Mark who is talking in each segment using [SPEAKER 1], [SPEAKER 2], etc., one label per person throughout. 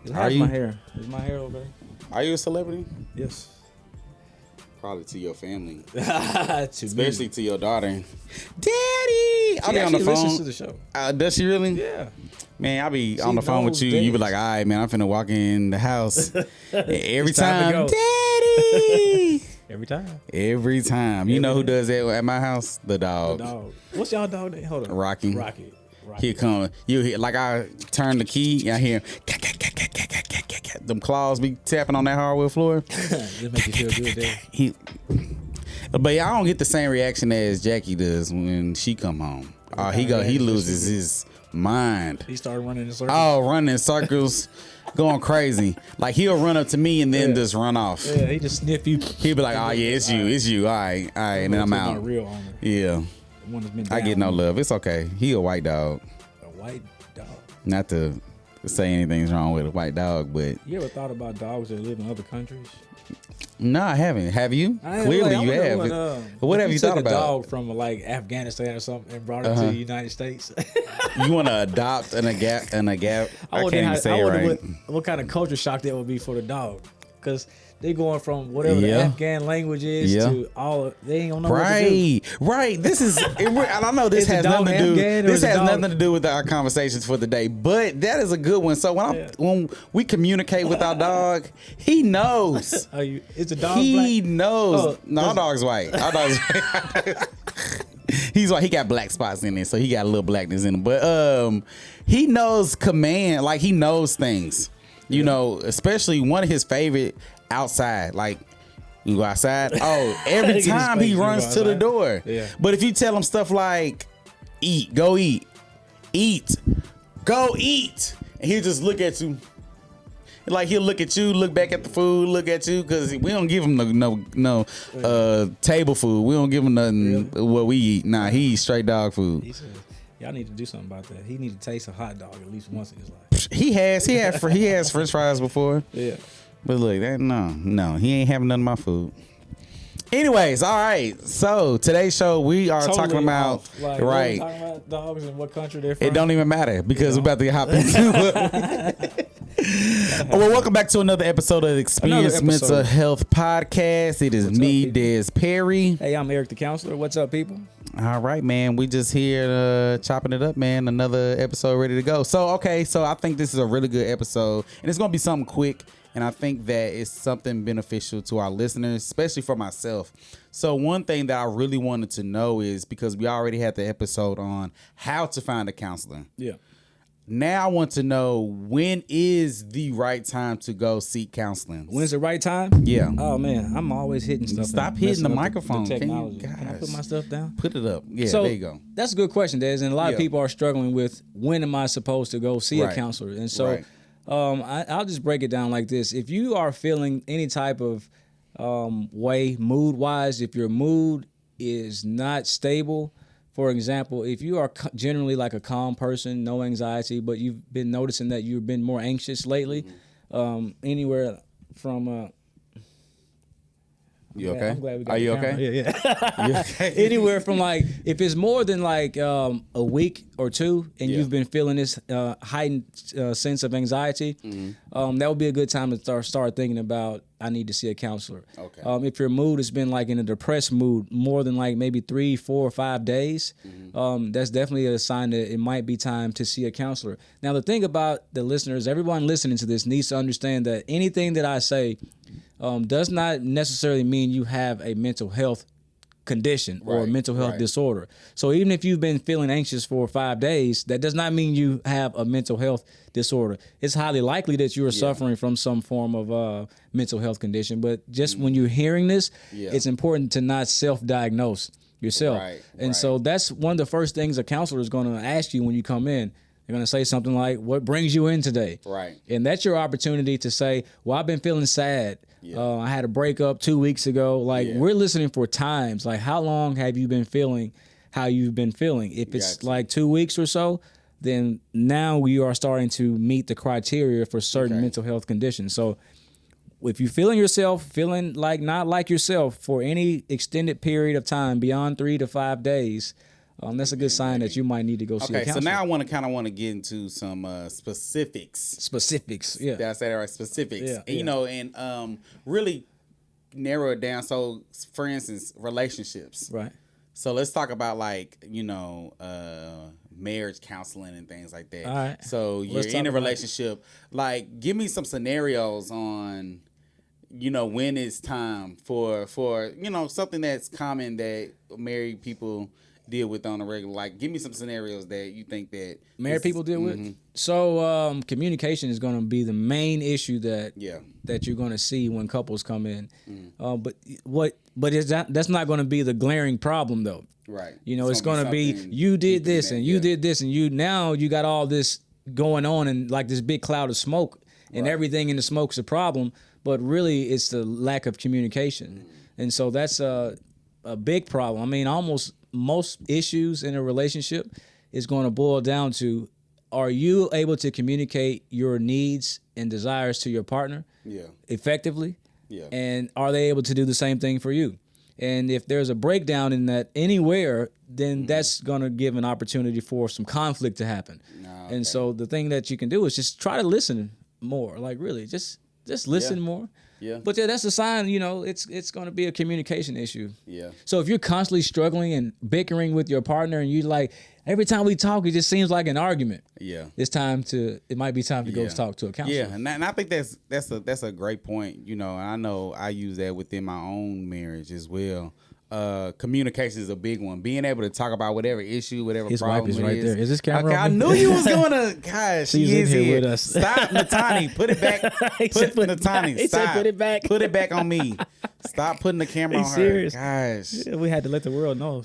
[SPEAKER 1] It's
[SPEAKER 2] Are
[SPEAKER 1] half
[SPEAKER 2] you?
[SPEAKER 1] my hair. Is my hair okay?
[SPEAKER 2] Are you a celebrity?
[SPEAKER 1] Yes.
[SPEAKER 2] Probably to your family,
[SPEAKER 1] To
[SPEAKER 2] especially
[SPEAKER 1] me.
[SPEAKER 2] to your daughter. Daddy, I'll
[SPEAKER 1] She
[SPEAKER 2] be on the
[SPEAKER 1] actually listens to
[SPEAKER 2] phone.
[SPEAKER 1] the show.
[SPEAKER 2] Does she really?
[SPEAKER 1] Yeah.
[SPEAKER 2] Man, I'll be
[SPEAKER 1] She
[SPEAKER 2] on the phone with
[SPEAKER 1] knows
[SPEAKER 2] you. You be
[SPEAKER 1] days.
[SPEAKER 2] like, all right, man, I'm finna walk in the house. Every
[SPEAKER 1] It's time to
[SPEAKER 2] time,
[SPEAKER 1] go.
[SPEAKER 2] Daddy.
[SPEAKER 1] Every time.
[SPEAKER 2] Every time. You know who does that at my house? The
[SPEAKER 1] The
[SPEAKER 2] dog.
[SPEAKER 1] dog. What's y'all dog name? Hold on.
[SPEAKER 2] Rocky.
[SPEAKER 1] Rocky.
[SPEAKER 2] Here come. You hear, like I turn the key, I hear them claws be tapping on that hardwood floor.
[SPEAKER 1] Just make you feel good there.
[SPEAKER 2] But I don't get the same reaction as Jackie does when she come home. He
[SPEAKER 1] reaction
[SPEAKER 2] loses his mind.
[SPEAKER 1] He started running in circles.
[SPEAKER 2] Oh, running in circles, going crazy. Like he'll run up to me and then just run off.
[SPEAKER 1] Yeah, he just sniff you.
[SPEAKER 2] He'll be like, "Oh yeah, it's you. All right, and then I'm
[SPEAKER 1] My
[SPEAKER 2] out."
[SPEAKER 1] real owner.
[SPEAKER 2] Yeah,
[SPEAKER 1] The one that's been
[SPEAKER 2] I get no
[SPEAKER 1] down.
[SPEAKER 2] love. It's okay. He a white dog.
[SPEAKER 1] A white dog.
[SPEAKER 2] Not to say anything's wrong with a white dog, but
[SPEAKER 1] You ever thought about dogs that live in other countries?
[SPEAKER 2] no, I haven't. Have you? Clearly, you have. What have you thought
[SPEAKER 1] took
[SPEAKER 2] about?
[SPEAKER 1] a dog from like Afghanistan or something and brought it to the United States.
[SPEAKER 2] You want to adopt an agap? I can't
[SPEAKER 1] wonder
[SPEAKER 2] even say it right.
[SPEAKER 1] what kind of culture shock that would be for the dog, because they going from whatever the
[SPEAKER 2] Yeah.
[SPEAKER 1] Afghan language is
[SPEAKER 2] Yeah.
[SPEAKER 1] to they ain't gonna know what to do.
[SPEAKER 2] Right. This is. I don't know. This
[SPEAKER 1] Is the
[SPEAKER 2] has
[SPEAKER 1] dog
[SPEAKER 2] nothing to do.
[SPEAKER 1] Afghan or
[SPEAKER 2] This
[SPEAKER 1] is the
[SPEAKER 2] has
[SPEAKER 1] dog-
[SPEAKER 2] nothing to do with our conversations for the day. But that is a good one. So when we communicate with our dog, he knows.
[SPEAKER 1] Is the dog
[SPEAKER 2] He
[SPEAKER 1] black?
[SPEAKER 2] knows.
[SPEAKER 1] Oh,
[SPEAKER 2] No, our dog's white. Our dog's white. He's white. He got black spots in it, so he got a little blackness in him. But he knows command. Like he knows things. You know, especially one of his favorite outside. Like you go outside. Oh, every
[SPEAKER 1] Get his
[SPEAKER 2] time
[SPEAKER 1] face,
[SPEAKER 2] he
[SPEAKER 1] you go
[SPEAKER 2] runs to the
[SPEAKER 1] outside.
[SPEAKER 2] door.
[SPEAKER 1] Yeah.
[SPEAKER 2] But if you tell him stuff like, "Eat, go eat, go eat," and he'll just look at you. Like he'll look at you, look back at the food, look at you, because we don't give him no table food. We don't give him nothing what we eat. Nah, he eats straight dog food.
[SPEAKER 1] He said, y'all need to do something about that. He need to taste a hot dog at least once in his life.
[SPEAKER 2] He has French fries before,
[SPEAKER 1] Yeah.
[SPEAKER 2] but look, no, he ain't having none of my food. Anyways, all right. So today's show we are talking about
[SPEAKER 1] off. Like,
[SPEAKER 2] right.
[SPEAKER 1] we're talking about dogs and what country they're from.
[SPEAKER 2] It don't even matter because we're about to hop into it. Well, welcome back to another episode of the Experience
[SPEAKER 1] Another episode.
[SPEAKER 2] Mental Health Podcast. It is me,
[SPEAKER 1] up, people?
[SPEAKER 2] Des Perry.
[SPEAKER 1] Hey, I'm Eric the Counselor. What's up, people?
[SPEAKER 2] All right, man. We just here chopping it up, man. Another episode ready to go. So I think this is a really good episode, and it's gonna be something quick. And I think that it's something beneficial to our listeners, especially for myself. So one thing that I really wanted to know is, because we already had the episode on how to find a counselor.
[SPEAKER 1] Yeah.
[SPEAKER 2] Now I want to know, when is the right time to go seek counseling?
[SPEAKER 1] When's the right time?
[SPEAKER 2] Yeah.
[SPEAKER 1] Oh man, I'm always hitting stuff.
[SPEAKER 2] Stop
[SPEAKER 1] and
[SPEAKER 2] hitting the
[SPEAKER 1] messing up
[SPEAKER 2] microphone. Can you-
[SPEAKER 1] technology. Can I
[SPEAKER 2] guys.
[SPEAKER 1] put my stuff down?
[SPEAKER 2] Put it up. Yeah,
[SPEAKER 1] So
[SPEAKER 2] there you go.
[SPEAKER 1] that's a good question, Des. And a lot of
[SPEAKER 2] Yeah.
[SPEAKER 1] people are struggling with, when am I supposed to go see
[SPEAKER 2] Right.
[SPEAKER 1] a counselor? And so
[SPEAKER 2] Right.
[SPEAKER 1] I'll just break it down like this. If you are feeling any type of way, mood wise, if your mood is not stable, for example, if you are generally like a calm person, no anxiety, but you've been noticing that you've been more anxious lately, anywhere from
[SPEAKER 2] You
[SPEAKER 1] yeah,
[SPEAKER 2] okay?
[SPEAKER 1] I'm glad we got
[SPEAKER 2] Are
[SPEAKER 1] the
[SPEAKER 2] you
[SPEAKER 1] camera.
[SPEAKER 2] okay?
[SPEAKER 1] Yeah.
[SPEAKER 2] You okay?
[SPEAKER 1] Anywhere from like, if it's more than like a week or two, and
[SPEAKER 2] Yeah.
[SPEAKER 1] you've been feeling this heightened sense of anxiety, that would be a good time to start thinking about, I need to see a counselor.
[SPEAKER 2] Okay.
[SPEAKER 1] If your mood has been like in a depressed mood more than like maybe 3, 4, or 5 days, that's definitely a sign that it might be time to see a counselor. Now, the thing about the listeners, everyone listening to this needs to understand that anything that I say does not necessarily mean you have a mental health condition or a
[SPEAKER 2] Right,
[SPEAKER 1] mental health
[SPEAKER 2] right.
[SPEAKER 1] disorder. So even if you've been feeling anxious for 5 days, that does not mean you have a mental health disorder. It's highly likely that you are suffering from some form of mental health condition. But just when you're hearing this, it's important to not self-diagnose yourself.
[SPEAKER 2] Right,
[SPEAKER 1] and
[SPEAKER 2] right.
[SPEAKER 1] so that's one of the first things a counselor is going to ask you when you come in. They're going to say something like, what brings you in today?
[SPEAKER 2] Right.
[SPEAKER 1] And that's your opportunity to say, well, I've been feeling sad. I had a breakup 2 weeks ago. Like, we're listening for times. Like, how long have you been feeling how you've been feeling? If it's
[SPEAKER 2] Gotcha.
[SPEAKER 1] like 2 weeks or so, then now we are starting to meet the criteria for certain mental health conditions. So if you're feeling yourself, feeling like not like yourself for any extended period of time beyond 3 to 5 days, that's a good sign that you might need to go see a
[SPEAKER 2] Okay, so
[SPEAKER 1] counselor.
[SPEAKER 2] now I want to get into some specifics.
[SPEAKER 1] Specifics, yeah.
[SPEAKER 2] Did I say that right? Specifics.
[SPEAKER 1] Yeah,
[SPEAKER 2] And, you know, and really narrow it down. So, for instance, relationships.
[SPEAKER 1] Right.
[SPEAKER 2] So let's talk about, like, you know, marriage counseling and things like that.
[SPEAKER 1] All right.
[SPEAKER 2] So you're
[SPEAKER 1] Let's talk
[SPEAKER 2] in a
[SPEAKER 1] about it.
[SPEAKER 2] relationship. Like, give me some scenarios on, you know, when it's time for you know, something that's common that married people deal with on a regular. Like, give me some scenarios that you think that
[SPEAKER 1] Married people deal with. So communication is going to be the main issue that
[SPEAKER 2] Yeah.
[SPEAKER 1] that you're going to see when couples come in. But that's not going to be the glaring problem though.
[SPEAKER 2] Right.
[SPEAKER 1] You know, it's going to be
[SPEAKER 2] something
[SPEAKER 1] you did
[SPEAKER 2] deeper
[SPEAKER 1] this
[SPEAKER 2] than
[SPEAKER 1] and
[SPEAKER 2] that,
[SPEAKER 1] you
[SPEAKER 2] yeah.
[SPEAKER 1] did this and you got all this going on and like this big cloud of smoke and
[SPEAKER 2] Right.
[SPEAKER 1] everything in the smoke's a problem, but really it's the lack of communication. And so that's a big problem. I mean, almost most issues in a relationship is going to boil down to, are you able to communicate your needs and desires to your partner
[SPEAKER 2] Yeah.
[SPEAKER 1] effectively?
[SPEAKER 2] Yeah.
[SPEAKER 1] And are they able to do the same thing for you? And if there's a breakdown in that anywhere, then that's going to give an opportunity for some conflict to happen.
[SPEAKER 2] Okay.
[SPEAKER 1] And so the thing that you can do is just try to listen more. Like really, just listen more.
[SPEAKER 2] Yeah.
[SPEAKER 1] But yeah, that's a sign, you know, it's going to be a communication issue.
[SPEAKER 2] Yeah.
[SPEAKER 1] So if you're constantly struggling and bickering with your partner and you like, every time we talk, it just seems like an argument.
[SPEAKER 2] Yeah.
[SPEAKER 1] It might be time to go
[SPEAKER 2] Yeah.
[SPEAKER 1] talk to a counselor.
[SPEAKER 2] Yeah, and I think that's a great point. You know, and I know I use that within my own marriage as well. Communication is a big one. Being able to talk about whatever issue, whatever
[SPEAKER 1] His
[SPEAKER 2] problem
[SPEAKER 1] wife is
[SPEAKER 2] it
[SPEAKER 1] right
[SPEAKER 2] is.
[SPEAKER 1] there. Is this camera
[SPEAKER 2] Okay,
[SPEAKER 1] on
[SPEAKER 2] I
[SPEAKER 1] me?
[SPEAKER 2] knew you was gonna. Gosh,
[SPEAKER 1] She's
[SPEAKER 2] she
[SPEAKER 1] in
[SPEAKER 2] is
[SPEAKER 1] here
[SPEAKER 2] here
[SPEAKER 1] with us.
[SPEAKER 2] Stop, Natani. Put it back.
[SPEAKER 1] He
[SPEAKER 2] Put
[SPEAKER 1] said put it back.
[SPEAKER 2] Natani.
[SPEAKER 1] He said
[SPEAKER 2] Stop.
[SPEAKER 1] put it back.
[SPEAKER 2] Put it back on me. Stop putting the camera
[SPEAKER 1] He's
[SPEAKER 2] on
[SPEAKER 1] serious.
[SPEAKER 2] her. Gosh.
[SPEAKER 1] Yeah, we had to let the world know.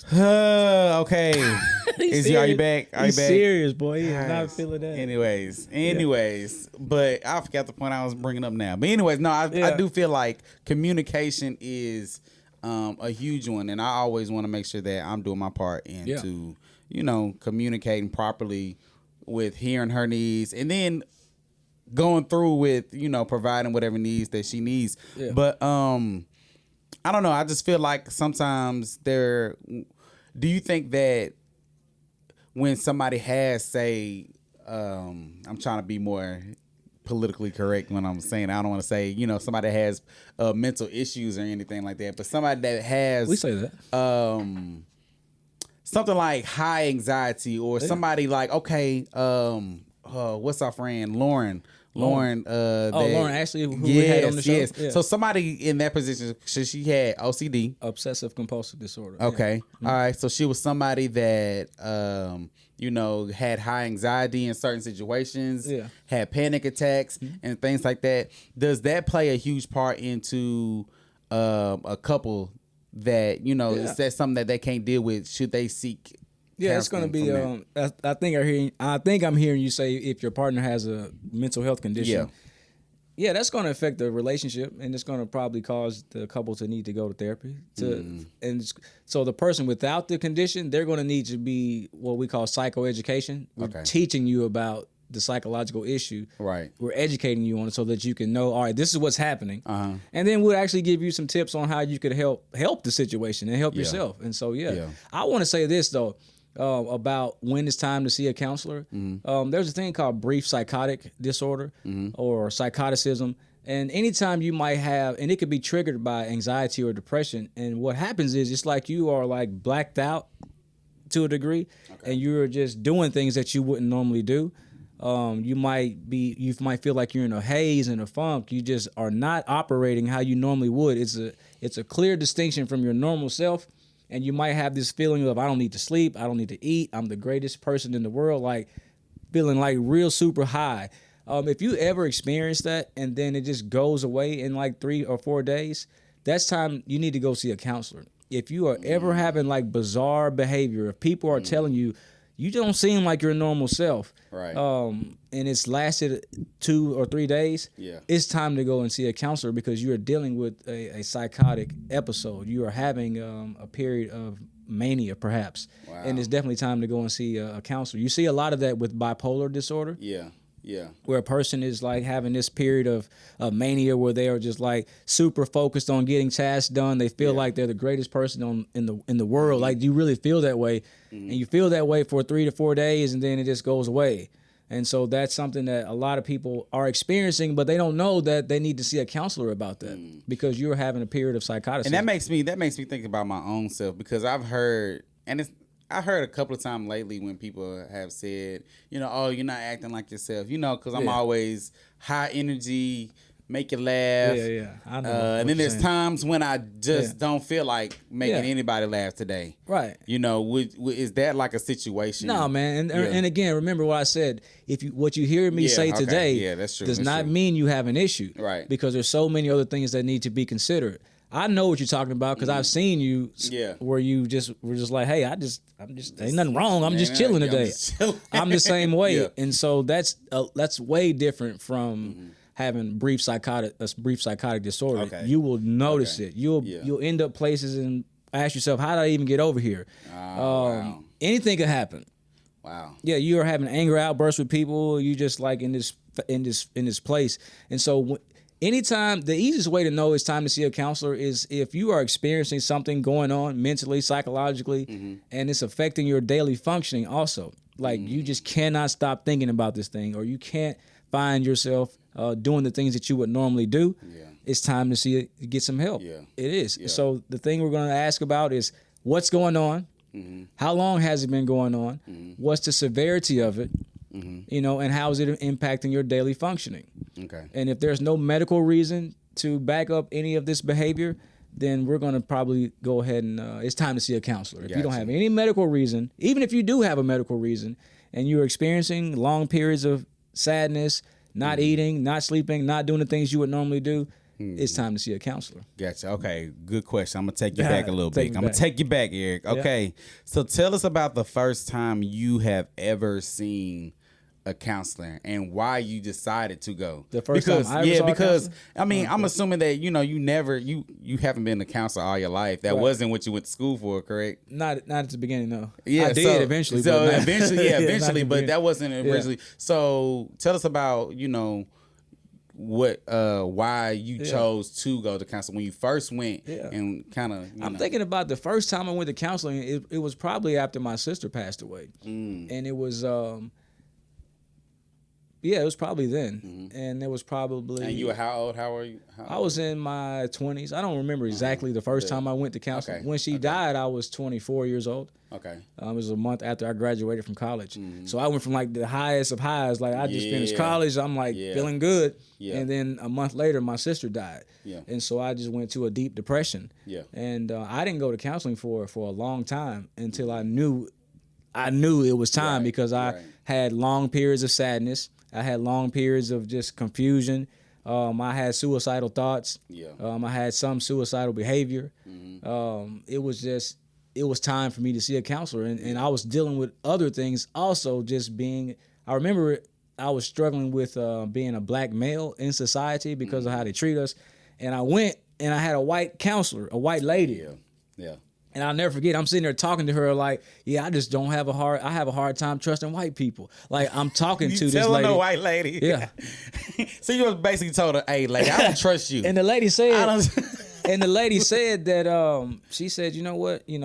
[SPEAKER 2] Okay. Are you back? Are you
[SPEAKER 1] He's
[SPEAKER 2] back?
[SPEAKER 1] serious, boy. He is not
[SPEAKER 2] Guys,
[SPEAKER 1] feeling that.
[SPEAKER 2] Anyways, but I forgot the point I was bringing up now. But anyways, no, I do feel like communication is a huge one, and I always want to make sure that I'm doing my part into you know, communicating properly with hearing her needs, and then going through with, you know, providing whatever needs that she needs.
[SPEAKER 1] Yeah.
[SPEAKER 2] But I don't know. I just feel like sometimes do you think that when somebody has, say, I'm trying to be more politically correct when I'm saying, I don't want to say, you know, somebody has mental issues or anything like that, but somebody that has,
[SPEAKER 1] We say that.
[SPEAKER 2] something like high anxiety, or somebody like, okay, what's our friend Lauren? Lauren
[SPEAKER 1] Lauren Ashley, who we had on the show?
[SPEAKER 2] Yes.
[SPEAKER 1] Yeah.
[SPEAKER 2] So somebody in that position, so she had OCD.
[SPEAKER 1] Obsessive compulsive disorder.
[SPEAKER 2] Okay. All right. So she was somebody that you know, had high anxiety in certain situations,
[SPEAKER 1] Yeah.
[SPEAKER 2] had panic attacks and things like that. Does that play a huge part into a couple that, you know, is that something that they can't deal with? Should they seek
[SPEAKER 1] Yeah, it's going to
[SPEAKER 2] counseling
[SPEAKER 1] be.
[SPEAKER 2] from that?
[SPEAKER 1] I think I'm hearing you say if your partner has a mental health condition. Yeah, that's going to affect the relationship, and it's going to probably cause the couple to need to go to therapy. So the person without the condition, they're going to need to be what we call psychoeducation. We're
[SPEAKER 2] Okay.
[SPEAKER 1] teaching you about the psychological issue.
[SPEAKER 2] Right.
[SPEAKER 1] We're educating you on it so that you can know, all right, this is what's happening.
[SPEAKER 2] Uh-huh.
[SPEAKER 1] And then we'll actually give you some tips on how you could help the situation and help yourself. And so,
[SPEAKER 2] Yeah.
[SPEAKER 1] I want to say this, though. About when it's time to see a counselor. There's a thing called brief psychotic disorder or psychoticism. And anytime you might have, and it could be triggered by anxiety or depression. And what happens is it's like you are like blacked out to a degree, and you're just doing things that you wouldn't normally do. You might feel like you're in a haze and a funk. You just are not operating how you normally would. It's a clear distinction from your normal self. And you might have this feeling of, I don't need to sleep, I don't need to eat, I'm the greatest person in the world, like feeling like real super high. If you ever experience that and then it just goes away in like 3 or 4 days, that's time you need to go see a counselor. If you are ever having like bizarre behavior, if people are telling you, you don't seem like your normal self,
[SPEAKER 2] Right.
[SPEAKER 1] And it's lasted 2 or 3 days,
[SPEAKER 2] Yeah.
[SPEAKER 1] it's time to go and see a counselor because you are dealing with a psychotic episode. You are having a period of mania, perhaps.
[SPEAKER 2] Wow.
[SPEAKER 1] And it's definitely time to go and see a counselor. You see a lot of that with bipolar disorder.
[SPEAKER 2] Yeah. Yeah.
[SPEAKER 1] Where a person is like having this period of mania where they are just like super focused on getting tasks done. They feel like they're the greatest person in the world. Like, you really feel that way, and you feel that way for 3 to 4 days, and then it just goes away. And so that's something that a lot of people are experiencing, but they don't know that they need to see a counselor about that because you're having a period of psychosis.
[SPEAKER 2] And that makes me think about my own self, because I heard a couple of times lately when people have said, oh, you're not acting like yourself, because I'm always high energy, make you laugh.
[SPEAKER 1] Yeah. I know.
[SPEAKER 2] And then there's times when I just don't feel like making anybody laugh today.
[SPEAKER 1] Right.
[SPEAKER 2] Is that like a situation?
[SPEAKER 1] No, man. And again, remember what I said. What you hear me say today
[SPEAKER 2] that's true.
[SPEAKER 1] does not mean you have an issue.
[SPEAKER 2] Right.
[SPEAKER 1] Because there's so many other things that need to be considered. I know what you're talking about because I've seen you where you were just like, hey, I'm just ain't nothing wrong. I'm just chilling today. I'm the same way. Yeah. And so that's way different from having brief psychotic disorder. Okay. You will notice it. You'll end up places and ask yourself, how did I even get over here? Wow. Anything could happen.
[SPEAKER 2] Wow.
[SPEAKER 1] Yeah, you are having anger outbursts with people. You just like in this place. And so anytime, the easiest way to know it's time to see a counselor is if you are experiencing something going on mentally, psychologically, and it's affecting your daily functioning also. Like you just cannot stop thinking about this thing, or you can't find yourself doing the things that you would normally do. Yeah. It's time to get some help. Yeah. It is. Yeah. So the thing we're going to ask about is what's going on, how long has it been going on, what's the severity of it, and how is it impacting your daily functioning? Okay. And if there's no medical reason to back up any of this behavior, then we're going to probably go ahead and it's time to see a counselor. If you don't have any medical reason, even if you do have a medical reason, and you're experiencing long periods of sadness, not eating, not sleeping, not doing the things you would normally do, it's time to see a counselor.
[SPEAKER 2] Gotcha. Okay, good question. I'm going to take you back a little bit. I'm going to take you back, Eric. Okay, so tell us about the first time you have ever seen a counselor and why you decided to go.
[SPEAKER 1] The first time I ever saw a counselor?
[SPEAKER 2] I mean, I'm assuming that you haven't been a counselor all your life. That wasn't what you went to school for, correct?
[SPEAKER 1] Not at the beginning, no. Yeah, I did eventually.
[SPEAKER 2] So eventually, but that wasn't originally. Yeah. So tell us about what why you chose to go to counseling when you first went, and kind of.
[SPEAKER 1] I'm thinking about the first time I went to counseling. It was probably after my sister passed away, and it was. Yeah, it was probably then, and it was probably.
[SPEAKER 2] And you were how old? How were you?
[SPEAKER 1] I was in my 20s. I don't remember exactly the first time I went to counseling. Okay. When she died, I was 24 years old. Okay. It was a month after I graduated from college, so I went from like the highest of highs. Like I just finished college, I'm like feeling good, and then a month later, my sister died, and so I just went to a deep depression. Yeah. And I didn't go to counseling for a long time until I knew it was time because I had long periods of sadness. I had long periods of just confusion. I had suicidal thoughts. Yeah. I had some suicidal behavior. It was time for me to see a counselor. And I was dealing with other things also, I remember I was struggling with being a black male in society because of how they treat us. And I went and I had a white counselor, a white lady. Yeah. And I'll never forget, I'm sitting there talking to her like, I just have a hard time trusting white people. Like, I'm talking to this lady.
[SPEAKER 2] Telling a white lady.
[SPEAKER 1] Yeah.
[SPEAKER 2] So you basically told her, hey, lady, I don't trust you.
[SPEAKER 1] And the lady said, that, she said, you know what, she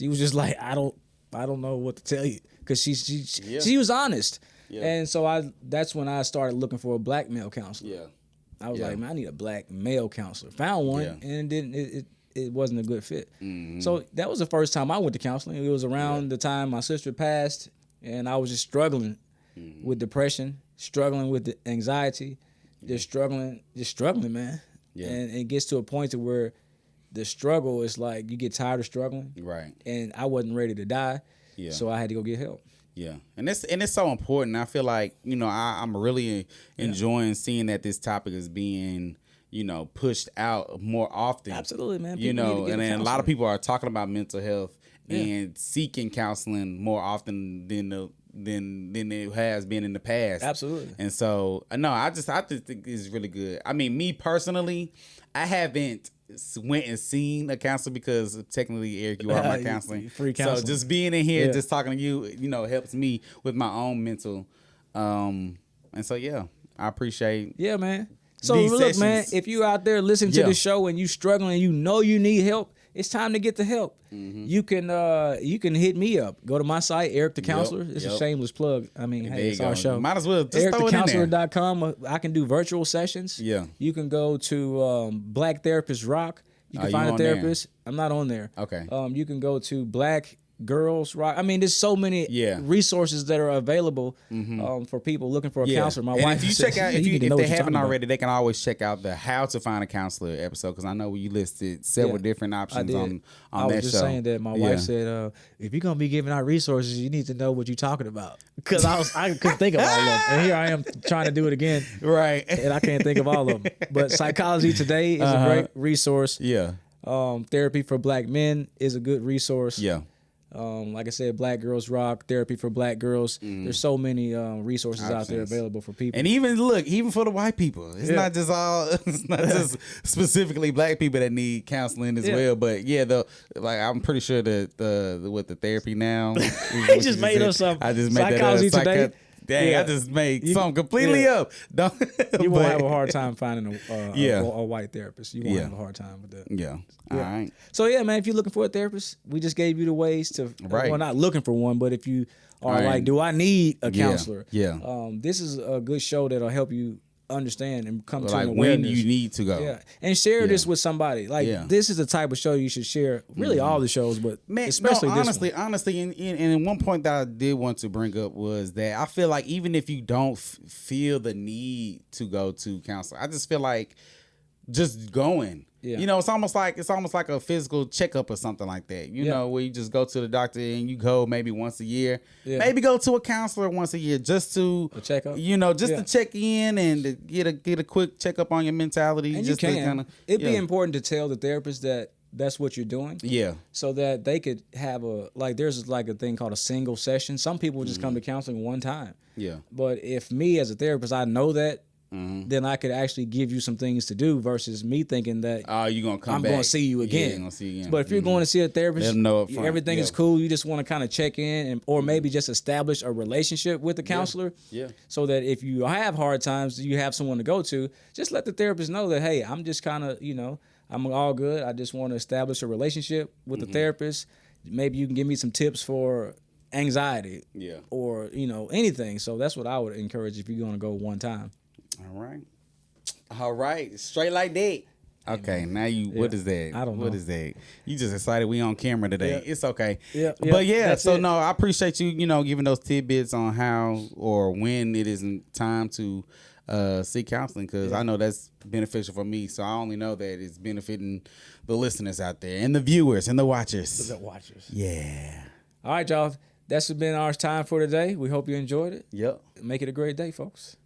[SPEAKER 1] was just like, I don't know what to tell you. Because she was honest. Yeah. And so that's when I started looking for a black male counselor. Yeah. I was like, man, I need a black male counselor. Found one, and it wasn't a good fit. So that was the first time I went to counseling. It was around the time my sister passed, and I was just struggling with depression, struggling with the anxiety, just struggling, man. Yeah. And it gets to a point to where the struggle is like you get tired of struggling. Right. And I wasn't ready to die. Yeah. So I had to go get help.
[SPEAKER 2] Yeah. And it's so important. I feel like, I'm really enjoying seeing that this topic is being pushed out more often.
[SPEAKER 1] Absolutely, man.
[SPEAKER 2] And then a lot of people are talking about mental health and seeking counseling more often than it has been in the past.
[SPEAKER 1] Absolutely.
[SPEAKER 2] And so, I just think it's really good. I mean, me personally, I haven't went and seen a counselor because technically, Eric, you are my counseling.
[SPEAKER 1] Free counseling.
[SPEAKER 2] So just being in here, just talking to you, helps me with my own mental And so yeah, I appreciate.
[SPEAKER 1] Yeah, man. So
[SPEAKER 2] These
[SPEAKER 1] look, man,
[SPEAKER 2] sessions.
[SPEAKER 1] if you out there listening to
[SPEAKER 2] Yeah.
[SPEAKER 1] the show and you struggling, you know you need help, it's time to get the help.
[SPEAKER 2] Mm-hmm.
[SPEAKER 1] You can hit me up. Go to my site, Eric the Counselor. It's a
[SPEAKER 2] yep.
[SPEAKER 1] shameless plug. I mean,
[SPEAKER 2] There
[SPEAKER 1] hey,
[SPEAKER 2] you
[SPEAKER 1] it's our
[SPEAKER 2] go.
[SPEAKER 1] show.
[SPEAKER 2] Might as well just throw it in there.
[SPEAKER 1] EricTheCounselor.com. I can do virtual sessions.
[SPEAKER 2] Yeah.
[SPEAKER 1] You can go to Black Therapist Rock. You can
[SPEAKER 2] You
[SPEAKER 1] find a
[SPEAKER 2] on there?
[SPEAKER 1] therapist. I'm not on there.
[SPEAKER 2] Okay.
[SPEAKER 1] You can go to Black Girls Rock. I mean, there's so many
[SPEAKER 2] Yeah.
[SPEAKER 1] resources that are available for people looking for a counselor. My
[SPEAKER 2] and
[SPEAKER 1] wife
[SPEAKER 2] if you
[SPEAKER 1] says,
[SPEAKER 2] check out,
[SPEAKER 1] "You
[SPEAKER 2] if
[SPEAKER 1] need to know
[SPEAKER 2] they
[SPEAKER 1] what you're
[SPEAKER 2] haven't
[SPEAKER 1] talking about."
[SPEAKER 2] already, they can always check out the How to Find a Counselor episode because I know you listed several
[SPEAKER 1] Yeah,
[SPEAKER 2] different
[SPEAKER 1] I
[SPEAKER 2] options
[SPEAKER 1] did.
[SPEAKER 2] on
[SPEAKER 1] I
[SPEAKER 2] that
[SPEAKER 1] was just
[SPEAKER 2] show.
[SPEAKER 1] saying that my
[SPEAKER 2] Yeah.
[SPEAKER 1] wife said, if you're gonna be giving out resources, you need to know what you're talking about. Because I couldn't think of all of them, and here I am trying to do it again,
[SPEAKER 2] Right.
[SPEAKER 1] and I can't think of all of them. But Psychology Today is a great resource.
[SPEAKER 2] Yeah.
[SPEAKER 1] Therapy for Black Men is a good resource.
[SPEAKER 2] Yeah.
[SPEAKER 1] Like I said, Black Girls Rock, Therapy for Black Girls. There's so many resources out there
[SPEAKER 2] Options.
[SPEAKER 1] available for people.
[SPEAKER 2] And even for the white people, it's
[SPEAKER 1] Yeah.
[SPEAKER 2] not just all. It's not just specifically black people that need counseling as
[SPEAKER 1] Yeah.
[SPEAKER 2] well. But yeah, I'm pretty sure that the therapy now.
[SPEAKER 1] He just made up something.
[SPEAKER 2] I just made
[SPEAKER 1] Psychology
[SPEAKER 2] that up.
[SPEAKER 1] Today.
[SPEAKER 2] Dang,
[SPEAKER 1] Yeah.
[SPEAKER 2] I just made
[SPEAKER 1] You-
[SPEAKER 2] something completely
[SPEAKER 1] yeah.
[SPEAKER 2] up. Don't,
[SPEAKER 1] You won't
[SPEAKER 2] but-
[SPEAKER 1] have a hard time finding
[SPEAKER 2] Yeah.
[SPEAKER 1] a white therapist. You won't
[SPEAKER 2] Yeah.
[SPEAKER 1] have a hard time with that.
[SPEAKER 2] Yeah. All right.
[SPEAKER 1] So yeah, man, if you're looking for a therapist, we just gave you the ways to.
[SPEAKER 2] Right.
[SPEAKER 1] Well, not looking for one, but if you are
[SPEAKER 2] Right.
[SPEAKER 1] like, do I need a counselor?
[SPEAKER 2] Yeah.
[SPEAKER 1] This is a good show that'll help you understand and come to
[SPEAKER 2] Like
[SPEAKER 1] an
[SPEAKER 2] when
[SPEAKER 1] awareness.
[SPEAKER 2] you need to go.
[SPEAKER 1] Yeah, and share
[SPEAKER 2] Yeah.
[SPEAKER 1] this with somebody. Like
[SPEAKER 2] Yeah.
[SPEAKER 1] this is the type of show you should share. Really, all the shows, but
[SPEAKER 2] Man,
[SPEAKER 1] especially
[SPEAKER 2] no,
[SPEAKER 1] this
[SPEAKER 2] honestly,
[SPEAKER 1] one.
[SPEAKER 2] honestly, and one point that I did want to bring up was that I feel like even if you don't feel the need to go to counseling, I just feel like just going.
[SPEAKER 1] Yeah.
[SPEAKER 2] You know, it's almost like a physical checkup or something like that. You
[SPEAKER 1] Yeah.
[SPEAKER 2] know, where you just go to the doctor and you go maybe once a year.
[SPEAKER 1] Yeah.
[SPEAKER 2] Maybe go to a counselor once a year just to
[SPEAKER 1] A checkup?
[SPEAKER 2] You know, just
[SPEAKER 1] Yeah.
[SPEAKER 2] to check in and to get a quick checkup on your mentality.
[SPEAKER 1] And
[SPEAKER 2] just
[SPEAKER 1] you
[SPEAKER 2] to
[SPEAKER 1] can.
[SPEAKER 2] kinda,
[SPEAKER 1] It'd be
[SPEAKER 2] yeah.
[SPEAKER 1] important to tell the therapist that that's what you're doing.
[SPEAKER 2] Yeah.
[SPEAKER 1] So that they could have there's like a thing called a single session. Some people just come to counseling one time.
[SPEAKER 2] Yeah.
[SPEAKER 1] But if me as a therapist, I know that,
[SPEAKER 2] Mm-hmm.
[SPEAKER 1] then I could actually give you some things to do versus me thinking that
[SPEAKER 2] Oh, you gonna come
[SPEAKER 1] I'm
[SPEAKER 2] back.
[SPEAKER 1] going to see you
[SPEAKER 2] Yeah,
[SPEAKER 1] again.
[SPEAKER 2] you're gonna see you again.
[SPEAKER 1] But if you're going to see a therapist,
[SPEAKER 2] Let them know up front.
[SPEAKER 1] everything is
[SPEAKER 2] Yeah.
[SPEAKER 1] cool. You just want to kind of check in or maybe just establish a relationship with the counselor.
[SPEAKER 2] Yeah.
[SPEAKER 1] So that if you have hard times, you have someone to go to. Just let the therapist know that, hey, I'm just kind of, I'm all good. I just want to establish a relationship with
[SPEAKER 2] Mm-hmm.
[SPEAKER 1] the therapist. Maybe you can give me some tips for anxiety.
[SPEAKER 2] Yeah.
[SPEAKER 1] Or, anything. So that's what I would encourage if you're going to go one time.
[SPEAKER 2] All right. Straight like that. Okay, now what is that?
[SPEAKER 1] I don't know.
[SPEAKER 2] What is that? You just excited we on camera today.
[SPEAKER 1] Yeah.
[SPEAKER 2] It's okay.
[SPEAKER 1] Yeah,
[SPEAKER 2] But yeah,
[SPEAKER 1] that's
[SPEAKER 2] so
[SPEAKER 1] it.
[SPEAKER 2] no, I appreciate you, giving those tidbits on how or when it isn't time to seek counseling because I know that's beneficial for me. So I only know that it's benefiting the listeners out there and the viewers and the watchers.
[SPEAKER 1] The watchers.
[SPEAKER 2] Yeah.
[SPEAKER 1] All right, y'all. That's been our time for today. We hope you enjoyed it.
[SPEAKER 2] Yep.
[SPEAKER 1] Make it a great day, folks.